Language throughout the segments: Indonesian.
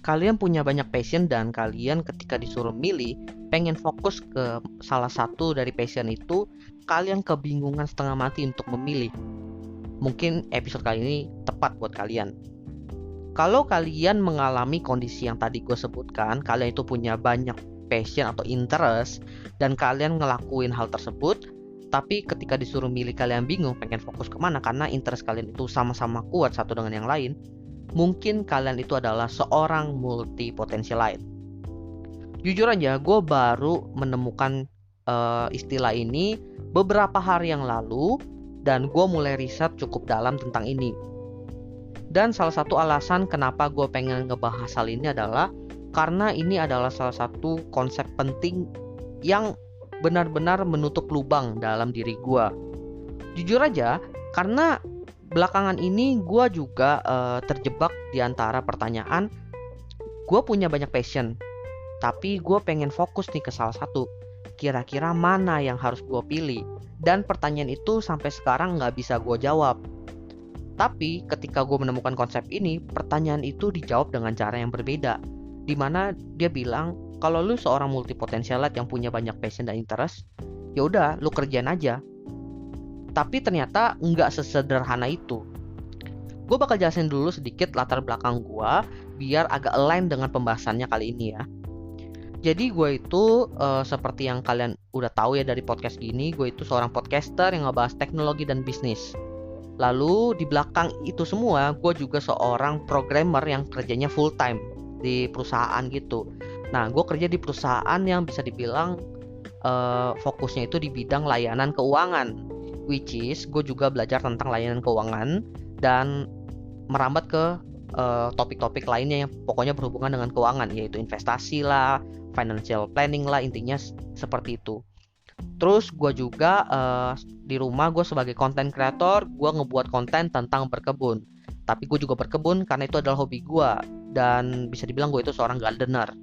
kalian punya banyak passion dan kalian ketika disuruh milih pengen fokus ke salah satu dari passion itu, kalian kebingungan setengah mati untuk memilih. Mungkin episode kali ini tepat buat kalian. Kalau kalian mengalami kondisi yang tadi gue sebutkan, kalian itu punya banyak passion atau interest dan kalian ngelakuin hal tersebut, tapi ketika disuruh milih kalian bingung pengen fokus kemana karena interest kalian itu sama-sama kuat satu dengan yang lain, mungkin kalian itu adalah seorang multi potentialite. Jujur aja, gue baru menemukan istilah ini beberapa hari yang lalu dan gue mulai riset cukup dalam tentang ini. Dan salah satu alasan kenapa gue pengen ngebahas hal ini adalah karena ini adalah salah satu konsep penting yang benar-benar menutup lubang dalam diri gue. Jujur aja, karena belakangan ini gue juga terjebak di antara pertanyaan, gue punya banyak passion, tapi gue pengen fokus nih ke salah satu. Kira-kira mana yang harus gue pilih? Dan pertanyaan itu sampai sekarang nggak bisa gue jawab. Tapi ketika gue menemukan konsep ini, pertanyaan itu dijawab dengan cara yang berbeda. Dimana dia bilang, kalau lu seorang multipotentialite yang punya banyak passion dan interest, ya udah lu kerjain aja. Tapi ternyata nggak sesederhana itu. Gue bakal jelasin dulu sedikit latar belakang gue biar agak align dengan pembahasannya kali ini ya. Jadi gue itu seperti yang kalian udah tahu ya dari podcast gini, gue itu seorang podcaster yang ngebahas teknologi dan bisnis. Lalu di belakang itu semua, gue juga seorang programmer yang kerjanya full time di perusahaan gitu. Nah, gue kerja di perusahaan yang bisa dibilang fokusnya itu di bidang layanan keuangan. Which is gue juga belajar tentang layanan keuangan dan merambat ke topik-topik lainnya yang pokoknya berhubungan dengan keuangan, yaitu investasi lah, financial planning lah, intinya seperti itu. Terus gue juga di rumah gue sebagai content creator, gue ngebuat konten tentang berkebun. Tapi gue juga berkebun karena itu adalah hobi gue dan bisa dibilang gue itu seorang gardener.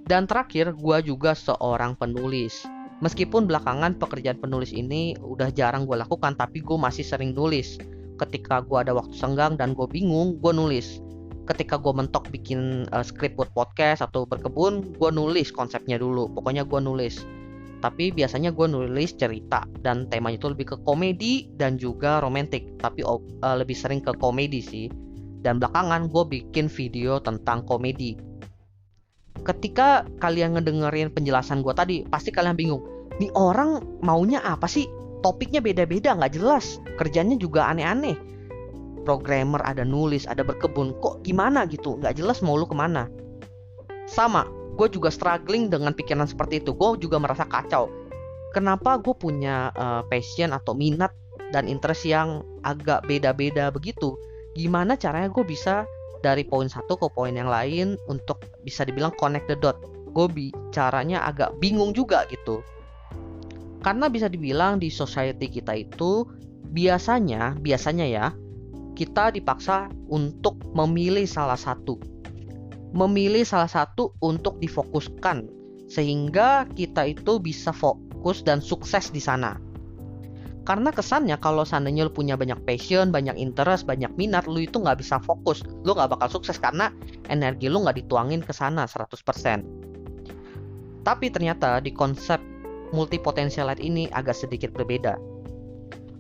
Dan terakhir, gue juga seorang penulis. Meskipun belakangan pekerjaan penulis ini udah jarang gue lakukan, tapi gue masih sering nulis. Ketika gue ada waktu senggang dan gue bingung, gue nulis. Ketika gue mentok bikin skrip buat podcast atau berkebun, gue nulis konsepnya dulu. Pokoknya gue nulis. Tapi biasanya gue nulis cerita dan temanya itu lebih ke komedi dan juga romantik. Tapi lebih sering ke komedi sih. Dan belakangan gue bikin video tentang komedi. Ketika kalian ngedengerin penjelasan gue tadi, pasti kalian bingung. Nih orang maunya apa sih? Topiknya beda-beda, gak jelas. Kerjanya juga aneh-aneh. Programmer, ada nulis, ada berkebun. Kok gimana gitu? Gak jelas mau lu kemana. Sama, gue juga struggling dengan pikiran seperti itu. Gue juga merasa kacau. Kenapa gue punya passion atau minat dan interest yang agak beda-beda begitu? Gimana caranya gue bisa dari poin satu ke poin yang lain untuk bisa dibilang connect the dot. Gue caranya agak bingung juga gitu. Karena bisa dibilang di society kita itu biasanya ya kita dipaksa untuk memilih salah satu. Memilih salah satu untuk difokuskan sehingga kita itu bisa fokus dan sukses di sana. Karena kesannya kalau seandainya lu punya banyak passion, banyak interest, banyak minat, lu itu gak bisa fokus. Lu gak bakal sukses karena energi lu gak dituangin ke sana 100%. Tapi ternyata di konsep multipotentialite ini agak sedikit berbeda.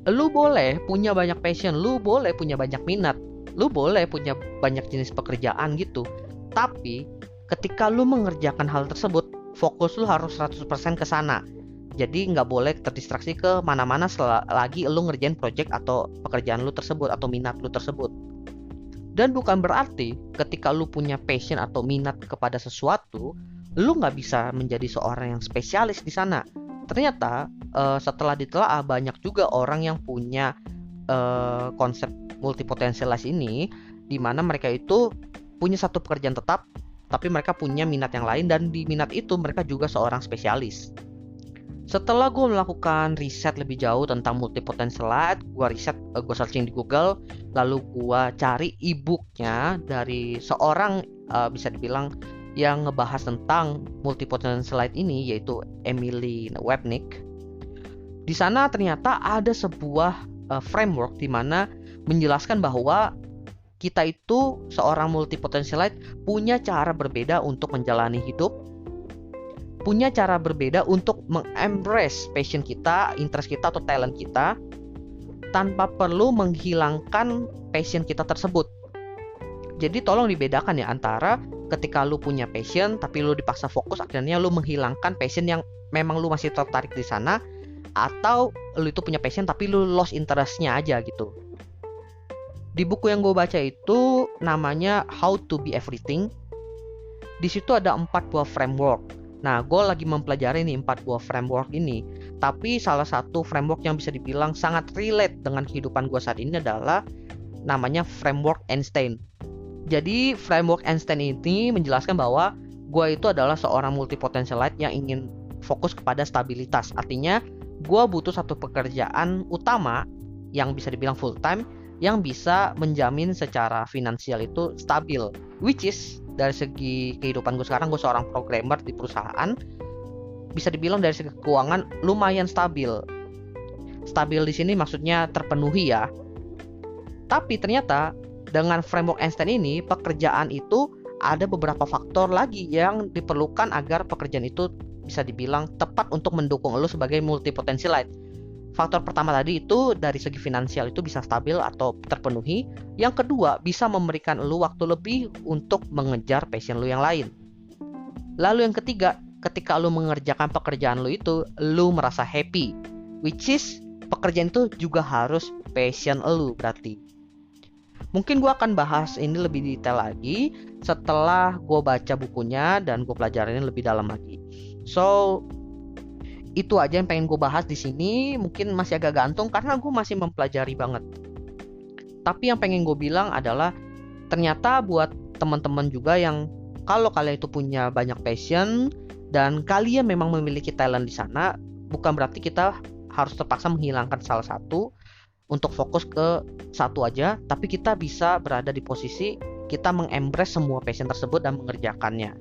Lu boleh punya banyak passion, lu boleh punya banyak minat, lu boleh punya banyak jenis pekerjaan gitu. Tapi ketika lu mengerjakan hal tersebut, fokus lu harus 100% ke sana. Jadi nggak boleh terdistraksi ke mana-mana selagi lu ngerjain project atau pekerjaan lu tersebut atau minat lu tersebut. Dan bukan berarti ketika lu punya passion atau minat kepada sesuatu, lu nggak bisa menjadi seorang yang spesialis di sana. Ternyata setelah ditelaah banyak juga orang yang punya konsep multipotentialis ini, di mana mereka itu punya satu pekerjaan tetap, tapi mereka punya minat yang lain dan di minat itu mereka juga seorang spesialis. Setelah gue melakukan riset lebih jauh tentang multipotentialite, gue searching di Google, lalu gue cari e-booknya dari seorang bisa dibilang yang ngebahas tentang multipotentialite ini, yaitu Emily Wapnick. Di sana ternyata ada sebuah framework di mana menjelaskan bahwa kita itu seorang multipotentialite punya cara berbeda untuk menjalani hidup, punya cara berbeda untuk mengembrace passion kita, interest kita atau talent kita, tanpa perlu menghilangkan passion kita tersebut. Jadi tolong dibedakan ya antara ketika lu punya passion tapi lu dipaksa fokus, akhirnya lu menghilangkan passion yang memang lu masih tertarik di sana, atau lu itu punya passion tapi lu lost interestnya aja gitu. Di buku yang gue baca itu namanya How to Be Everything. Di situ ada 4 buah framework. Nah, gue lagi mempelajari nih 4 buah framework ini. Tapi salah satu framework yang bisa dibilang sangat relate dengan kehidupan gue saat ini adalah namanya framework Einstein. Jadi framework Einstein ini menjelaskan bahwa gue itu adalah seorang multipotentialite yang ingin fokus kepada stabilitas. Artinya gue butuh satu pekerjaan utama yang bisa dibilang full time, yang bisa menjamin secara finansial itu stabil. Which is dari segi kehidupan gue sekarang, gue seorang programmer di perusahaan, bisa dibilang dari segi keuangan lumayan stabil. Stabil di sini maksudnya terpenuhi ya. Tapi ternyata dengan framework Einstein ini, pekerjaan itu ada beberapa faktor lagi yang diperlukan agar pekerjaan itu bisa dibilang tepat untuk mendukung lo sebagai multipotentialite. Faktor pertama tadi itu dari segi finansial itu bisa stabil atau terpenuhi. Yang kedua, bisa memberikan lo waktu lebih untuk mengejar passion lo yang lain. Lalu yang ketiga, ketika lo mengerjakan pekerjaan lo itu, lo merasa happy. Which is, pekerjaan itu juga harus passion lo berarti. Mungkin gue akan bahas ini lebih detail lagi setelah gue baca bukunya dan gue pelajarin lebih dalam lagi. So, itu aja yang pengen gue bahas di sini. Mungkin masih agak gantung karena gue masih mempelajari banget. Tapi yang pengen gue bilang adalah ternyata buat teman-teman juga yang kalau kalian itu punya banyak passion dan kalian memang memiliki talent di sana, bukan berarti kita harus terpaksa menghilangkan salah satu untuk fokus ke satu aja, tapi kita bisa berada di posisi kita mengembrace semua passion tersebut dan mengerjakannya.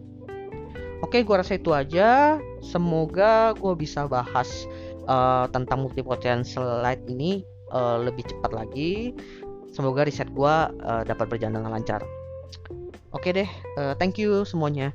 Oke, gue rasa itu aja. Semoga gue bisa bahas tentang multipotentialite ini lebih cepat lagi. Semoga riset gue dapat berjalan dengan lancar. Oke deh, thank you semuanya.